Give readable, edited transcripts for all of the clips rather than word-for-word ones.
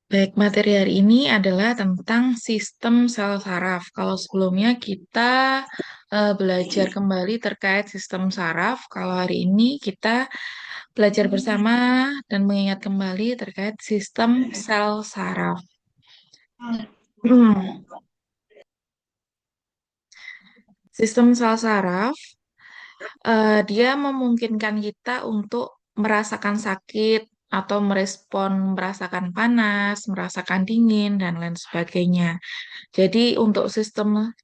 Baik, materi hari ini adalah tentang sistem sel saraf. Kalau sebelumnya kita belajar kembali terkait sistem saraf, kalau hari ini kita belajar bersama dan mengingat kembali terkait sistem sel saraf. Hmm, Sistem sel saraf dia memungkinkan kita untuk merasakan sakit atau merespon merasakan panas, merasakan dingin, dan lain sebagainya. Jadi untuk sistem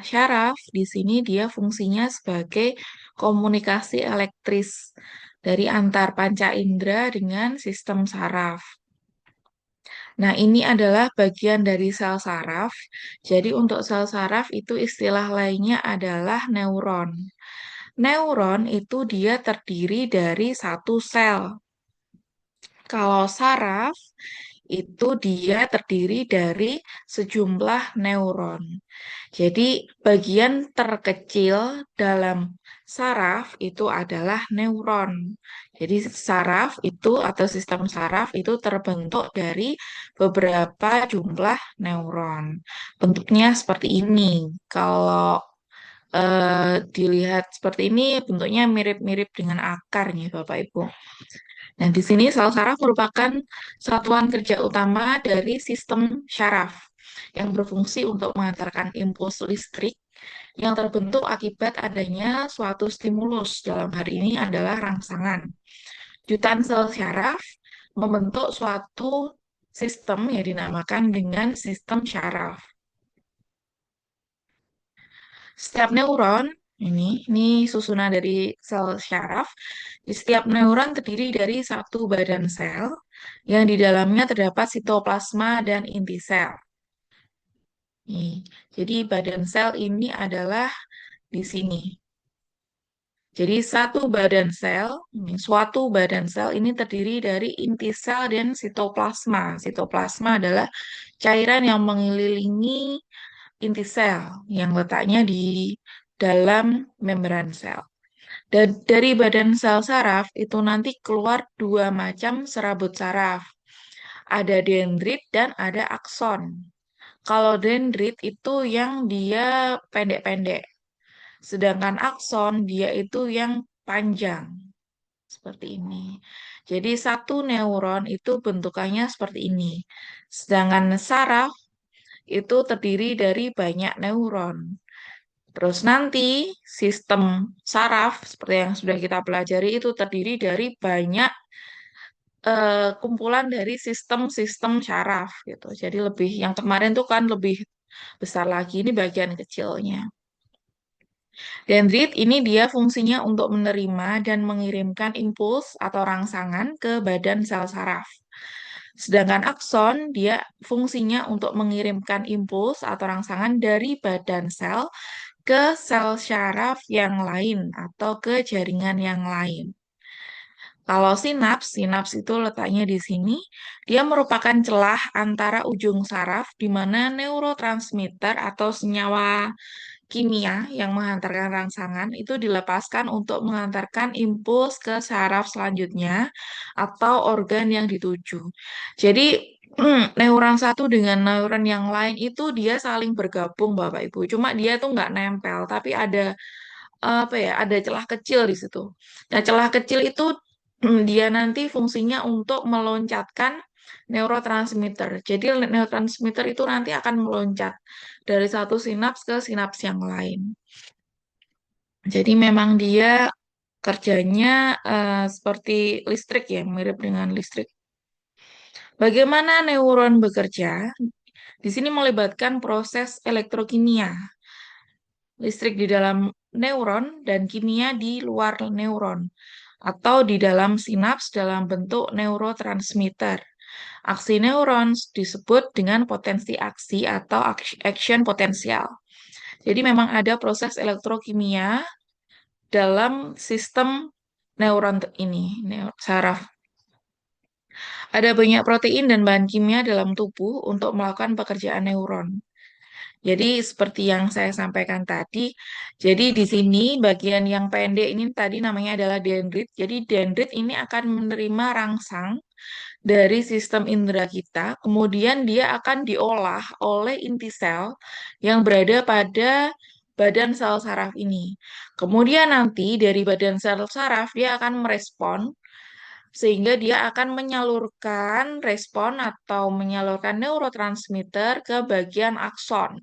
syaraf di sini dia fungsinya sebagai komunikasi elektris dari antar panca indera dengan sistem saraf. Nah, ini adalah bagian dari sel saraf. Jadi untuk sel saraf itu istilah lainnya adalah neuron. Neuron itu dia terdiri dari satu sel. Kalau saraf itu dia terdiri dari sejumlah neuron. Jadi, bagian terkecil dalam saraf itu adalah neuron. Jadi, saraf itu atau sistem saraf itu terbentuk dari beberapa jumlah neuron. Bentuknya seperti ini. Kalau dilihat seperti ini, bentuknya mirip-mirip dengan akar nih, Bapak Ibu. Nah, di sini sel saraf merupakan satuan kerja utama dari sistem syaraf yang berfungsi untuk mengantarkan impuls listrik yang terbentuk akibat adanya suatu stimulus. Dalam hal ini adalah rangsangan. Jutaan sel syaraf membentuk suatu sistem yang dinamakan dengan sistem syaraf. Setiap neuron ini susunan dari sel syaraf. Di setiap neuron terdiri dari satu badan sel yang di dalamnya terdapat sitoplasma dan inti sel. Nih, jadi badan sel ini adalah di sini. Jadi suatu badan sel ini terdiri dari inti sel dan sitoplasma. Sitoplasma adalah cairan yang mengelilingi inti sel yang letaknya di dalam membran sel. Dan dari badan sel saraf itu nanti keluar dua macam serabut saraf. Ada dendrit dan ada akson. Kalau dendrit itu yang dia pendek-pendek. Sedangkan akson dia itu yang panjang. Seperti ini. Jadi satu neuron itu bentukannya seperti ini. Sedangkan saraf itu terdiri dari banyak neuron. Terus nanti sistem saraf seperti yang sudah kita pelajari itu terdiri dari banyak kumpulan dari sistem-sistem syaraf gitu. Jadi lebih yang kemarin tuh kan lebih besar lagi ini bagian kecilnya. Dendrit ini dia fungsinya untuk menerima dan mengirimkan impuls atau rangsangan ke badan sel saraf. Sedangkan akson dia fungsinya untuk mengirimkan impuls atau rangsangan dari badan sel ke sel syaraf yang lain atau ke jaringan yang lain. Kalau sinaps itu letaknya di sini, dia merupakan celah antara ujung saraf di mana neurotransmitter atau senyawa kimia yang menghantarkan rangsangan itu dilepaskan untuk mengantarkan impuls ke saraf selanjutnya atau organ yang dituju. Jadi, neuron satu dengan neuron yang lain itu dia saling bergabung, Bapak Ibu. Cuma dia tuh nggak nempel, tapi ada apa ya, ada celah kecil di situ. Nah, celah kecil itu dia nanti fungsinya untuk meloncatkan neurotransmitter. Jadi neurotransmitter itu nanti akan meloncat dari satu sinaps ke sinaps yang lain. Jadi memang dia kerjanya seperti listrik ya, mirip dengan listrik. Bagaimana neuron bekerja? Di sini melibatkan proses elektrokimia, listrik di dalam neuron dan kimia di luar neuron atau di dalam sinaps dalam bentuk neurotransmitter. Aksi neuron disebut dengan potensi aksi atau action potensial. Jadi memang ada proses elektrokimia dalam sistem neuron ini, saraf. Ada banyak protein dan bahan kimia dalam tubuh untuk melakukan pekerjaan neuron. Jadi seperti yang saya sampaikan tadi, jadi di sini bagian yang pendek ini tadi namanya adalah dendrit. Jadi dendrit ini akan menerima rangsang dari sistem indera kita, kemudian dia akan diolah oleh inti sel yang berada pada badan sel saraf ini. Kemudian nanti dari badan sel saraf dia akan merespon sehingga dia akan menyalurkan respon atau menyalurkan neurotransmitter ke bagian akson.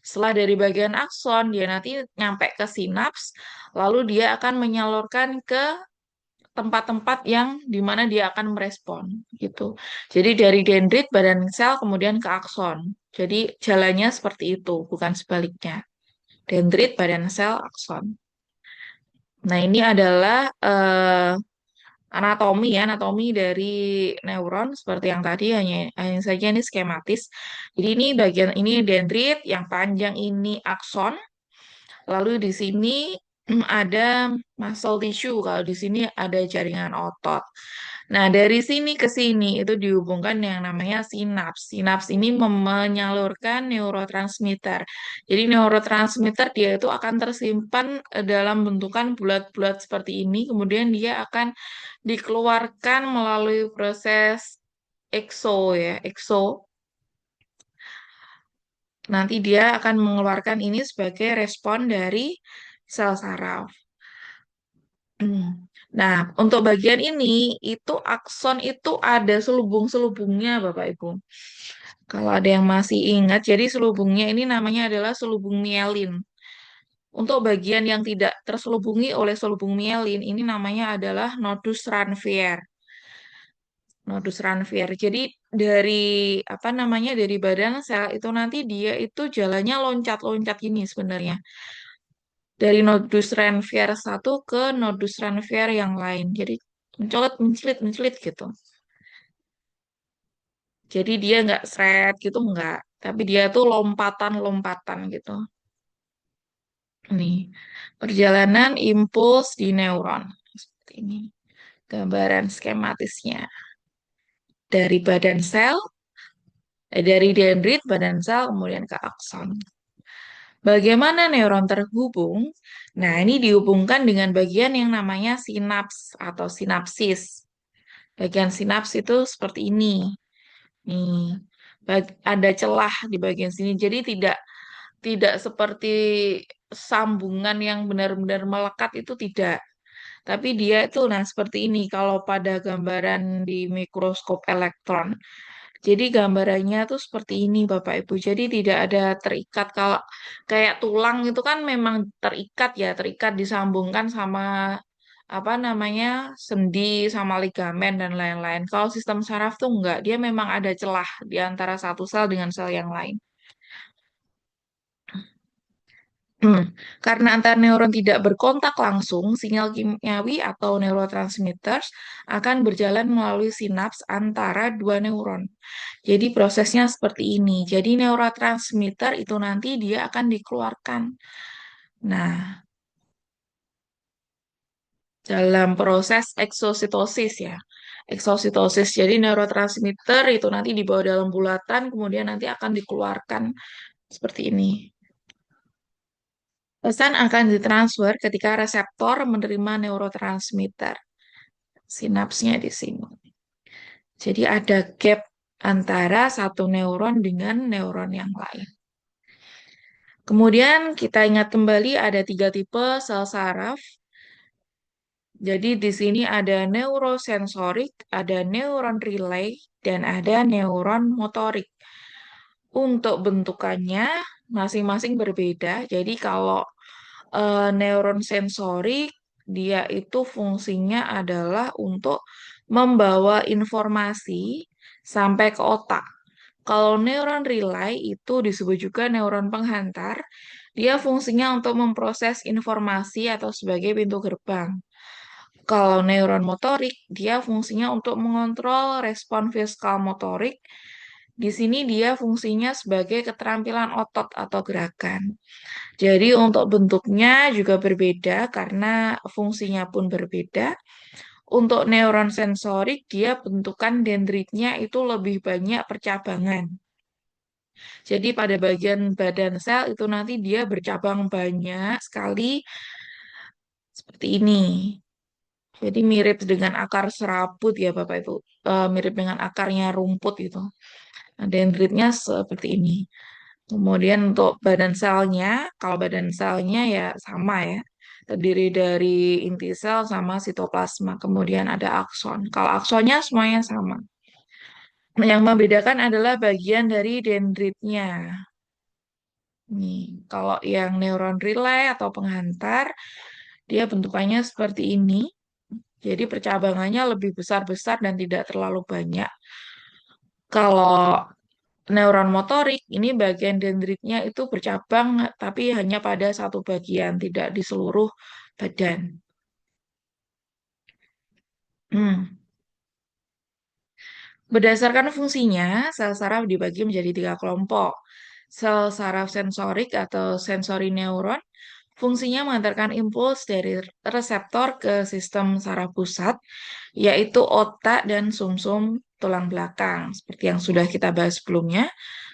Setelah dari bagian akson, dia nanti nyampe ke sinaps, lalu dia akan menyalurkan ke tempat-tempat yang di mana dia akan merespon gitu. Jadi dari dendrit badan sel kemudian ke akson. Jadi jalannya seperti itu, bukan sebaliknya. Dendrit badan sel akson. Nah, ini adalah anatomi ya, anatomi dari neuron seperti yang tadi hanya saja ini skematis. Jadi ini bagian ini dendrit, yang panjang ini akson. Lalu di sini ada muscle tissue, kalau di sini ada jaringan otot. Nah, dari sini ke sini itu dihubungkan yang namanya sinaps. Sinaps ini menyalurkan neurotransmitter. Jadi neurotransmitter dia itu akan tersimpan dalam bentukan bulat-bulat seperti ini, kemudian dia akan dikeluarkan melalui proses exo ya, exo. Nanti dia akan mengeluarkan ini sebagai respon dari sel saraf. Hmm. Nah, untuk bagian ini, itu akson itu ada selubung-selubungnya, Bapak Ibu. Kalau ada yang masih ingat, jadi selubungnya ini namanya adalah selubung mielin. Untuk bagian yang tidak terselubungi oleh selubung mielin, ini namanya adalah nodus Ranvier. Nodus Ranvier. Jadi dari apa namanya dari badan sel itu nanti dia itu jalannya loncat-loncat ini sebenarnya. Dari nodus Ranvier satu ke nodus Ranvier yang lain. Jadi mencolot, mencelit gitu. Jadi dia nggak seret gitu, nggak. Tapi dia tuh lompatan-lompatan gitu. Nih, perjalanan impuls di neuron. Seperti ini. Gambaran skematisnya. Dari badan sel, dari dendrit, badan sel, kemudian ke akson. Bagaimana neuron terhubung? Nah, ini dihubungkan dengan bagian yang namanya sinaps atau sinapsis. Bagian sinaps itu seperti ini. Nih, ada celah di bagian sini. Jadi tidak tidak seperti sambungan yang benar-benar melekat itu tidak. Tapi dia itu nah seperti ini kalau pada gambaran di mikroskop elektron. Jadi gambarannya tuh seperti ini Bapak Ibu. Jadi tidak ada terikat kalau kayak tulang itu kan memang terikat ya, terikat disambungkan sama apa namanya sendi sama ligamen dan lain-lain. Kalau sistem saraf tuh enggak, dia memang ada celah di antara satu sel dengan sel yang lain. Hmm. Karena antar neuron tidak berkontak langsung, sinyal kimiawi atau neurotransmitters akan berjalan melalui sinaps antara dua neuron. Jadi prosesnya seperti ini. Jadi neurotransmitter itu nanti dia akan dikeluarkan. Nah, dalam proses eksositosis ya. Eksositosis. Jadi neurotransmitter itu nanti dibawa dalam bulatan, kemudian nanti akan dikeluarkan seperti ini. Pesan akan ditransfer ketika reseptor menerima neurotransmitter. Sinapsnya di sini. Jadi ada gap antara satu neuron dengan neuron yang lain. Kemudian kita ingat kembali ada tiga tipe sel saraf. Jadi di sini ada neurosensorik, ada neuron relay, dan ada neuron motorik. Untuk bentukannya masing-masing berbeda. Jadi kalau neuron sensorik dia itu fungsinya adalah untuk membawa informasi sampai ke otak. Kalau neuron relay itu disebut juga neuron penghantar, dia fungsinya untuk memproses informasi atau sebagai pintu gerbang. Kalau neuron motorik, dia fungsinya untuk mengontrol respon fiskal motorik. Di sini dia fungsinya sebagai keterampilan otot atau gerakan. Jadi untuk bentuknya juga berbeda karena fungsinya pun berbeda. Untuk neuron sensorik, dia bentukan dendritnya itu lebih banyak percabangan. Jadi pada bagian badan sel itu nanti dia bercabang banyak sekali seperti ini. Jadi mirip dengan akar serabut ya Bapak Ibu. Mirip dengan akarnya rumput itu. Nah, dendritnya seperti ini. Kemudian untuk badan selnya, kalau badan selnya ya sama ya. Terdiri dari inti sel sama sitoplasma. Kemudian ada akson. Kalau aksonnya semuanya sama. Yang membedakan adalah bagian dari dendritnya. Nih, kalau yang neuron relay atau penghantar, dia bentukannya seperti ini. Jadi percabangannya lebih besar-besar dan tidak terlalu banyak. Kalau neuron motorik, ini bagian dendritnya itu bercabang, tapi hanya pada satu bagian, tidak di seluruh badan. Hmm. Berdasarkan fungsinya, sel saraf dibagi menjadi tiga kelompok. Sel saraf sensorik atau sensori neuron, fungsinya mengantarkan impuls dari reseptor ke sistem saraf pusat, yaitu otak dan sumsum tulang belakang, seperti yang sudah kita bahas sebelumnya.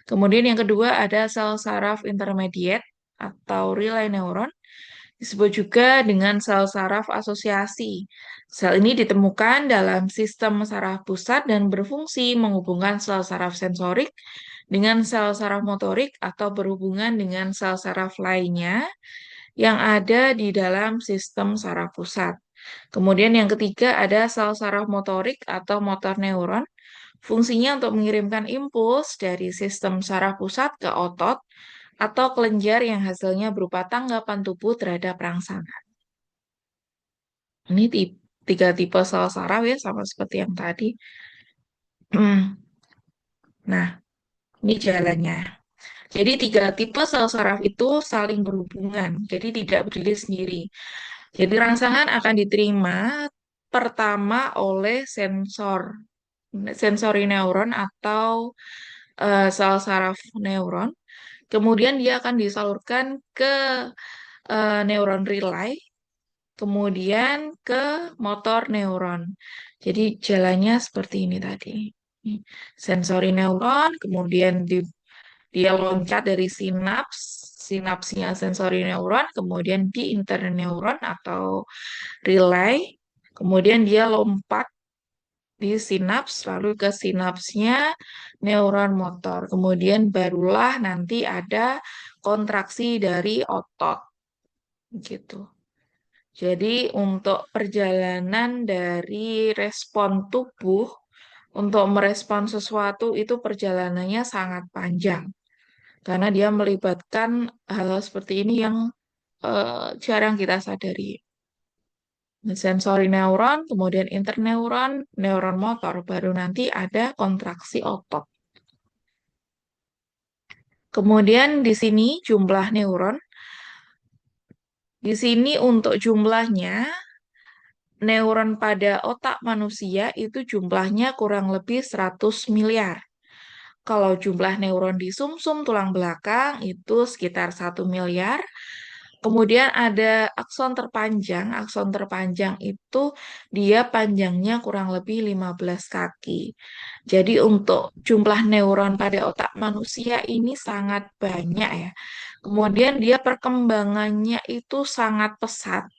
Kemudian yang kedua ada sel saraf intermediate atau relay neuron, disebut juga dengan sel saraf asosiasi. Sel ini ditemukan dalam sistem saraf pusat dan berfungsi menghubungkan sel saraf sensorik dengan sel saraf motorik atau berhubungan dengan sel saraf lainnya yang ada di dalam sistem saraf pusat. Kemudian yang ketiga ada sel saraf motorik atau motor neuron. Fungsinya untuk mengirimkan impuls dari sistem saraf pusat ke otot atau kelenjar yang hasilnya berupa tanggapan tubuh terhadap rangsangan. Ini tiga tipe sel saraf ya, sama seperti yang tadi. Nah, ini jalannya. Jadi tiga tipe sel saraf itu saling berhubungan, jadi tidak berdiri sendiri. Jadi rangsangan akan diterima pertama oleh sensori neuron atau sel saraf neuron. Kemudian dia akan disalurkan ke neuron relay, kemudian ke motor neuron. Jadi jalannya seperti ini tadi. Sensori neuron, kemudian dia loncat dari sinapsnya sensori neuron, kemudian di interneuron atau relay, kemudian dia lompat di sinaps, lalu ke sinapsnya neuron motor. Kemudian barulah nanti ada kontraksi dari otot, gitu. Jadi untuk perjalanan dari respon tubuh untuk merespon sesuatu itu perjalanannya sangat panjang karena dia melibatkan hal seperti ini yang jarang kita sadari. Sensori neuron, kemudian interneuron, neuron motor, baru nanti ada kontraksi otot. Kemudian di sini jumlah neuron. Di sini untuk jumlahnya, neuron pada otak manusia itu jumlahnya kurang lebih 100 miliar. Kalau jumlah neuron di sumsum tulang belakang itu sekitar 1 miliar. Kemudian ada akson terpanjang. Akson terpanjang itu dia panjangnya kurang lebih 15 kaki. Jadi untuk jumlah neuron pada otak manusia ini sangat banyak ya. Kemudian dia perkembangannya itu sangat pesat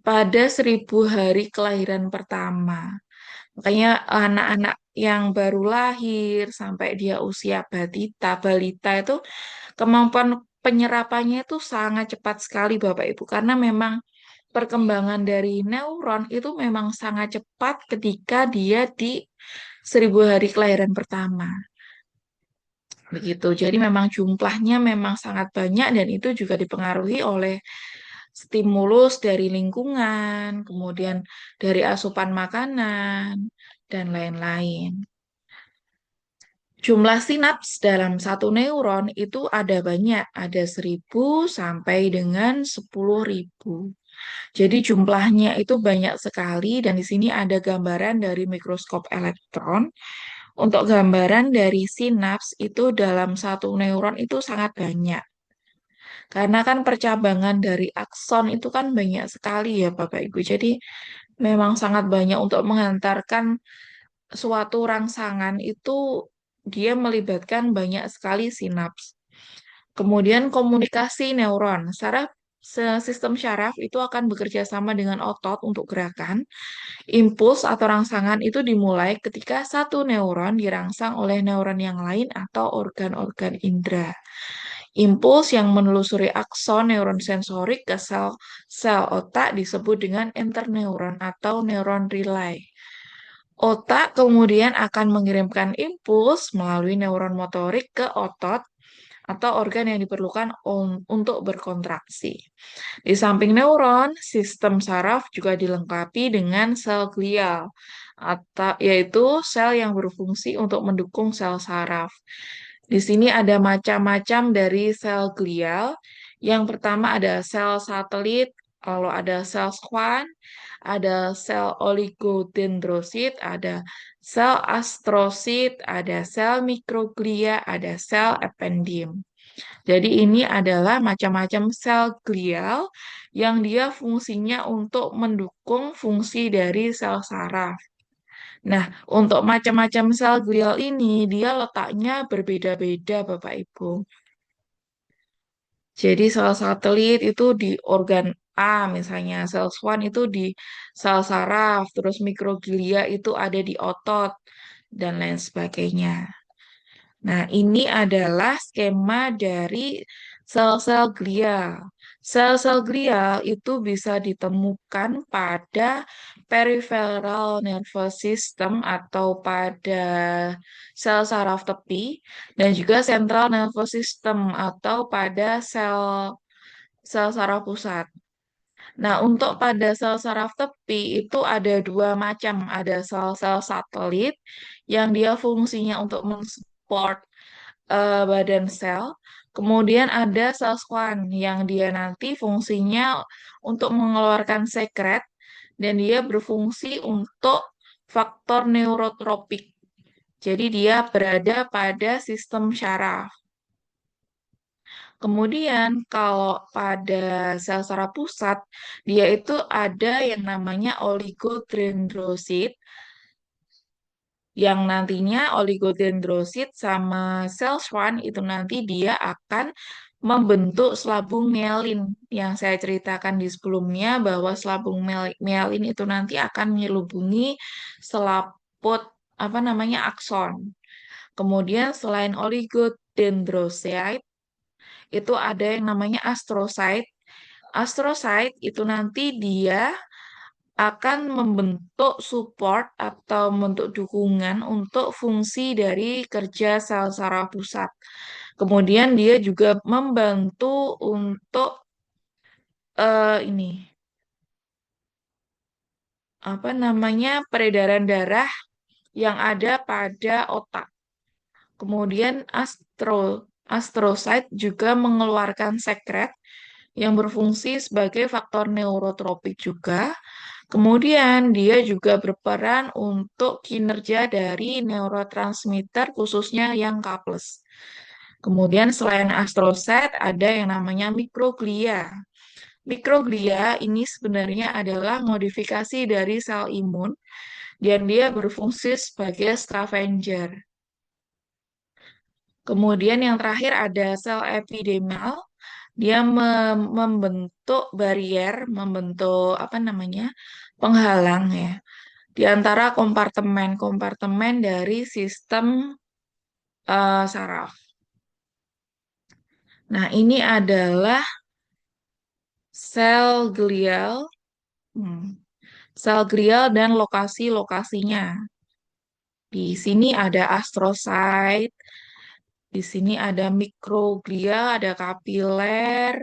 pada 1.000 hari kelahiran pertama. Makanya anak-anak yang baru lahir sampai dia usia balita itu kemampuan penyerapannya itu sangat cepat sekali Bapak Ibu karena memang perkembangan dari neuron itu memang sangat cepat ketika dia di 1.000 hari kelahiran pertama. Begitu. Jadi memang jumlahnya memang sangat banyak dan itu juga dipengaruhi oleh stimulus dari lingkungan, kemudian dari asupan makanan, dan lain-lain. Jumlah sinaps dalam satu neuron itu ada banyak, ada 1.000 sampai dengan 10.000. Jadi jumlahnya itu banyak sekali dan di sini ada gambaran dari mikroskop elektron. Untuk gambaran dari sinaps itu dalam satu neuron itu sangat banyak. Karena kan percabangan dari akson itu kan banyak sekali ya Bapak Ibu. Jadi memang sangat banyak untuk mengantarkan suatu rangsangan itu dia melibatkan banyak sekali sinaps. Kemudian komunikasi neuron. Sistem syaraf itu akan bekerja sama dengan otot untuk gerakan. Impuls atau rangsangan itu dimulai ketika satu neuron dirangsang oleh neuron yang lain atau organ-organ indera. Impuls yang menelusuri akson neuron sensorik ke sel otak disebut dengan interneuron atau neuron relay. Otak kemudian akan mengirimkan impuls melalui neuron motorik ke otot atau organ yang diperlukan untuk berkontraksi. Di samping neuron, sistem saraf juga dilengkapi dengan sel glial, atau yaitu sel yang berfungsi untuk mendukung sel saraf. Di sini ada macam-macam dari sel glial. Yang pertama ada sel satelit, lalu ada sel Schwann, ada sel oligodendrosit, ada sel astrosit, ada sel mikroglia, ada sel ependim. Jadi ini adalah macam-macam sel glial yang dia fungsinya untuk mendukung fungsi dari sel saraf. Nah, untuk macam-macam sel glial ini dia letaknya berbeda-beda, Bapak Ibu. Jadi sel satelit itu di organ A misalnya, sel Schwann itu di sel saraf, terus mikroglia itu ada di otot dan lain sebagainya. Nah, ini adalah skema dari sel-sel glial. Sel-sel glial itu bisa ditemukan pada peripheral nervous system atau pada sel saraf tepi dan juga central nervous system atau pada sel saraf pusat. Nah, untuk pada sel saraf tepi itu ada dua macam. Ada sel-sel satelit yang dia fungsinya untuk mensupport badan sel. Kemudian ada sel Schwann yang dia nanti fungsinya untuk mengeluarkan sekret dan dia berfungsi untuk faktor neurotropik. Jadi dia berada pada sistem syaraf. Kemudian kalau pada sel saraf pusat, dia itu ada yang namanya oligodendrosit, yang nantinya oligodendrosit sama sel Schwann itu nanti dia akan membentuk selabung mielin yang saya ceritakan di sebelumnya bahwa selabung mielin itu nanti akan menyelubungi selaput apa namanya akson. Kemudian selain oligodendrosit itu ada yang namanya astrocyte. Astrocyte itu nanti dia akan membentuk support atau membentuk dukungan untuk fungsi dari kerja sel saraf pusat. Kemudian dia juga membantu untuk ini apa namanya peredaran darah yang ada pada otak. Kemudian astrocyte juga mengeluarkan sekret yang berfungsi sebagai faktor neurotropik juga. Kemudian dia juga berperan untuk kinerja dari neurotransmitter khususnya yang K+. Kemudian selain astrosit ada yang namanya mikroglia. Mikroglia ini sebenarnya adalah modifikasi dari sel imun dan dia berfungsi sebagai scavenger. Kemudian yang terakhir ada sel epidermal. Dia membentuk barrier, membentuk apa namanya? Penghalang ya di antara kompartemen-kompartemen dari sistem saraf. Nah, ini adalah sel glial, hmm, sel glial dan lokasi-lokasinya. Di sini ada astrocyte, di sini ada mikroglia, ada kapiler,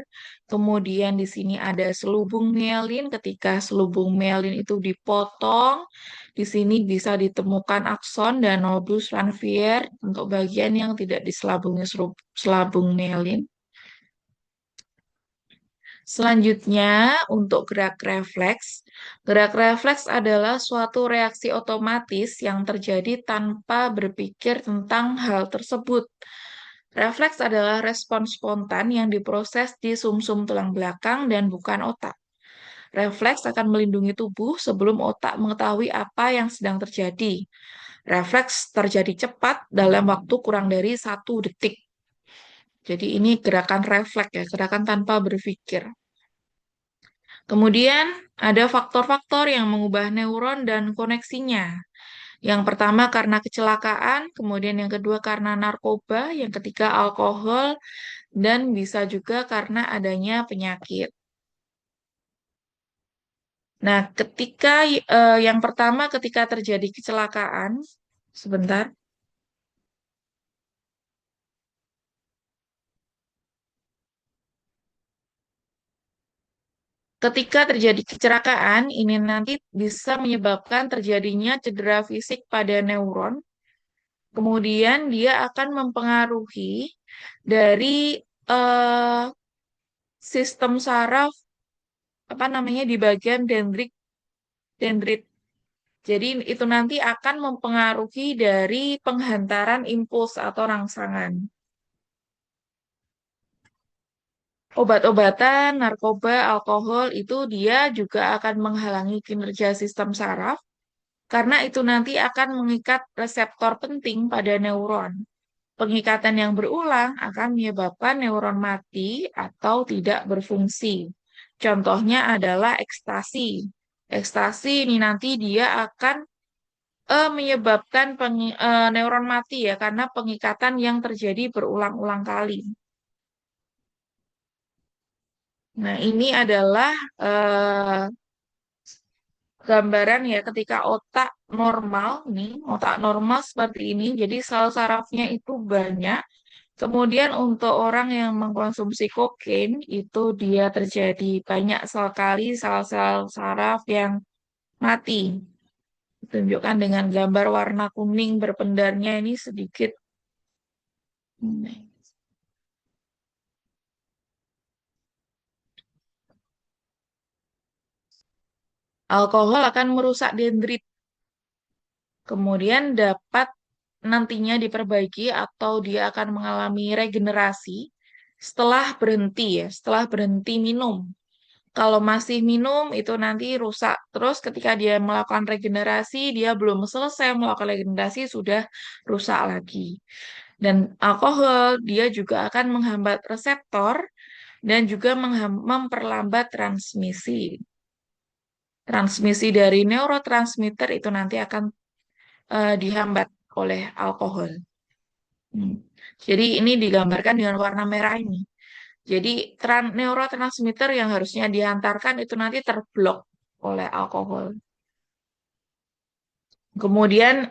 kemudian di sini ada selubung mielin. Ketika selubung mielin itu dipotong, di sini bisa ditemukan akson dan nodus Ranvier untuk bagian yang tidak diselabungi selabung mielin. Selanjutnya, untuk gerak refleks. Gerak refleks adalah suatu reaksi otomatis yang terjadi tanpa berpikir tentang hal tersebut. Refleks adalah respons spontan yang diproses di sumsum tulang belakang dan bukan otak. Refleks akan melindungi tubuh sebelum otak mengetahui apa yang sedang terjadi. Refleks terjadi cepat dalam waktu kurang dari 1 detik. Jadi ini gerakan refleks ya, gerakan tanpa berpikir. Kemudian ada faktor-faktor yang mengubah neuron dan koneksinya. Yang pertama karena kecelakaan, kemudian yang kedua karena narkoba, yang ketiga alkohol, dan bisa juga karena adanya penyakit. Nah, yang pertama ketika terjadi kecelakaan, sebentar. Ketika terjadi kecelakaan, ini nanti bisa menyebabkan terjadinya cedera fisik pada neuron. Kemudian dia akan mempengaruhi dari eh, sistem saraf apa namanya di bagian dendrit. Jadi itu nanti akan mempengaruhi dari penghantaran impuls atau rangsangan. Obat-obatan, narkoba, alkohol itu dia juga akan menghalangi kinerja sistem saraf karena itu nanti akan mengikat reseptor penting pada neuron. Pengikatan yang berulang akan menyebabkan neuron mati atau tidak berfungsi. Contohnya adalah ekstasi. Ekstasi ini nanti dia akan menyebabkan neuron mati ya karena pengikatan yang terjadi berulang-ulang kali. Nah, ini adalah eh, gambaran ya ketika otak normal nih, otak normal seperti ini. Jadi sel sarafnya itu banyak. Kemudian untuk orang yang mengkonsumsi kokain itu dia terjadi banyak sekali sel-sel saraf yang mati. Ditunjukkan dengan gambar warna kuning berpendarnya ini sedikit. Alkohol akan merusak dendrit, kemudian dapat nantinya diperbaiki atau dia akan mengalami regenerasi setelah berhenti ya, setelah berhenti minum. Kalau masih minum itu nanti rusak. Terus ketika dia melakukan regenerasi, dia belum selesai melakukan regenerasi sudah rusak lagi. Dan alkohol dia juga akan menghambat reseptor dan juga memperlambat transmisi. Transmisi dari neurotransmitter itu nanti akan dihambat oleh alkohol. Hmm. Jadi ini digambarkan dengan warna merah ini. Jadi neurotransmitter yang harusnya dihantarkan itu nanti terblok oleh alkohol. Kemudian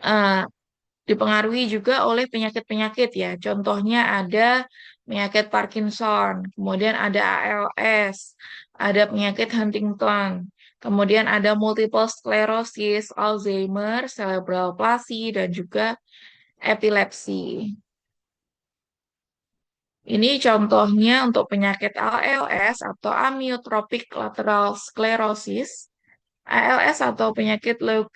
dipengaruhi juga oleh penyakit-penyakit ya. Contohnya ada penyakit Parkinson, kemudian ada ALS, ada penyakit Huntington, kemudian ada multiple sclerosis, Alzheimer, cerebral palsy, dan juga epilepsi. Ini contohnya untuk penyakit ALS atau amyotrophic lateral sclerosis. ALS atau penyakit Lou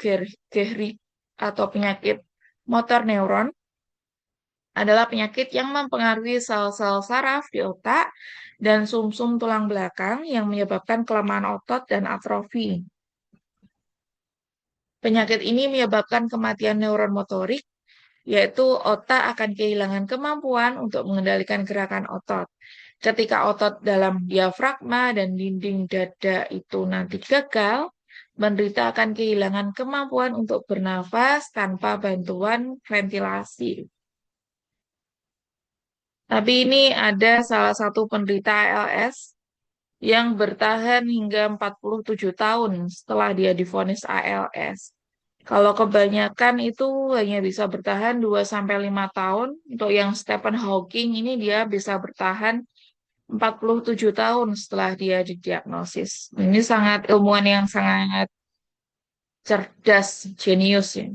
Gehrig atau penyakit motor neuron adalah penyakit yang mempengaruhi sel-sel saraf di otak dan sumsum tulang belakang yang menyebabkan kelemahan otot dan atrofi. Penyakit ini menyebabkan kematian neuron motorik, yaitu otak akan kehilangan kemampuan untuk mengendalikan gerakan otot. Ketika otot dalam diafragma dan dinding dada itu nanti gagal, penderita akan kehilangan kemampuan untuk bernafas tanpa bantuan ventilasi. Tapi ini ada salah satu penderita ALS yang bertahan hingga 47 tahun setelah dia divonis ALS. Kalau kebanyakan itu hanya bisa bertahan 2 sampai 5 tahun. Untuk yang Stephen Hawking ini dia bisa bertahan 47 tahun setelah dia didiagnosis. Ini sangat ilmuwan yang sangat cerdas, jenius ya.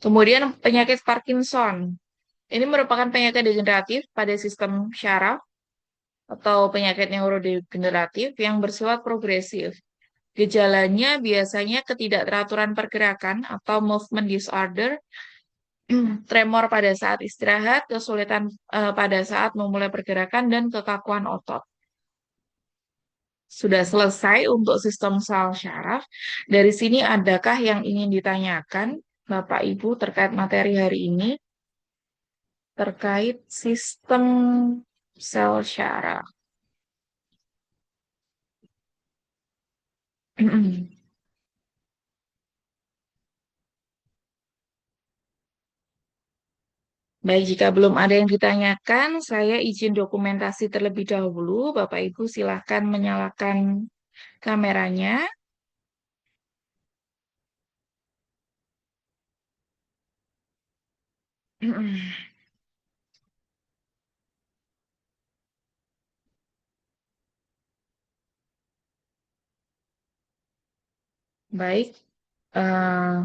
Kemudian penyakit Parkinson. Ini merupakan penyakit degeneratif pada sistem syaraf atau penyakit neurodegeneratif yang bersifat progresif. Gejalanya biasanya ketidakteraturan pergerakan atau movement disorder, tremor pada saat istirahat, kesulitan pada saat memulai pergerakan, dan kekakuan otot. Sudah selesai untuk sistem sel syaraf. Dari sini adakah yang ingin ditanyakan? Bapak Ibu terkait materi hari ini, terkait sistem sel syaraf. Baik, jika belum ada yang ditanyakan, saya izin dokumentasi terlebih dahulu. Bapak Ibu silakan menyalakan kameranya. Baik, eh,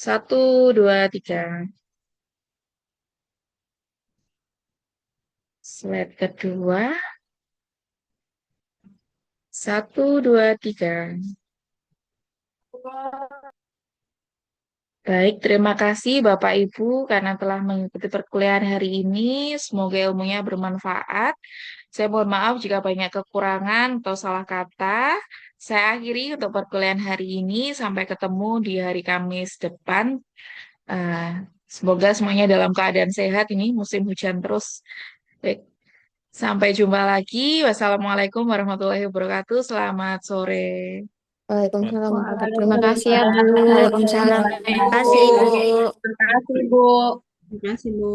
satu, dua, tiga. Slide kedua, satu, dua, tiga. Baik, terima kasih Bapak Ibu karena telah mengikuti perkuliahan hari ini. Semoga ilmunya bermanfaat. Saya mohon maaf jika banyak kekurangan atau salah kata. Saya akhiri untuk perkuliahan hari ini. Sampai ketemu di hari Kamis depan. Eh, Semoga semuanya dalam keadaan sehat. Ini musim hujan terus. Baik, sampai jumpa lagi. Wassalamualaikum warahmatullahi wabarakatuh. Selamat sore. Waalaikumsalam. Terima kasih ya, Bu. Waalaikumsalam. Terima kasih, Bu. Terima kasih, Bu. Terima kasih, Bu.